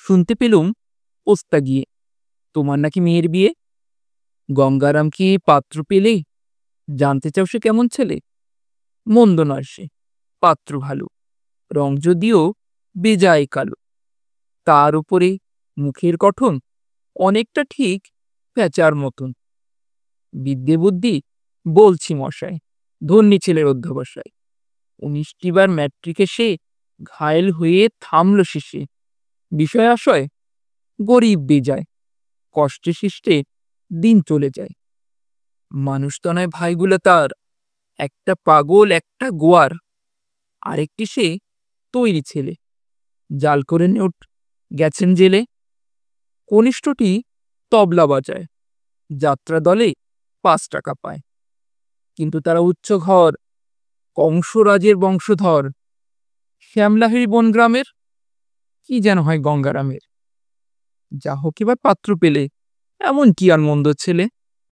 শুনতে পেলুম পোস্তা গিয়ে তোমার নাকি মেয়ের বিয়ে। গঙ্গারাম কি পাত্র পেলে? জানতে চাও সে কেমন ছেলে? মন্দ নয় সে, পাত্র ভালো, রং যদিও বেজায় কালো। তার উপরে মুখের গঠন অনেকটা ঠিক প্যাঁচার মতন। বিদ্যে বুদ্ধি বলছি মশাই, ধন্যী ছেলের অধ্যবসায়। 19টি বার ম্যাট্রিকে সে ঘায়েল হয়ে থামল শেষে। বিষয় আশয় গরিব বেজায়, কষ্টে শিষ্টে দিন চলে যায়। মানুষ তো নয় ভাইগুলো তার, একটা পাগল একটা গোয়ার, আরেকটি সে তৈরি ছেলে, জাল করে নোট গেছেন জেলে। কনিষ্ঠটি তবলা বাজায়, যাত্রা দলে 5 টাকা পায়, কিন্তু তারা উচ্চ ঘর, কংসরাজের বংশধর। শ্যামলাহিরি বনগ্রামের, কি যেন হয় গঙ্গারামের। যা হোক এবার পাত্র পেলে, এমন কি আর মন্দ ছেলে।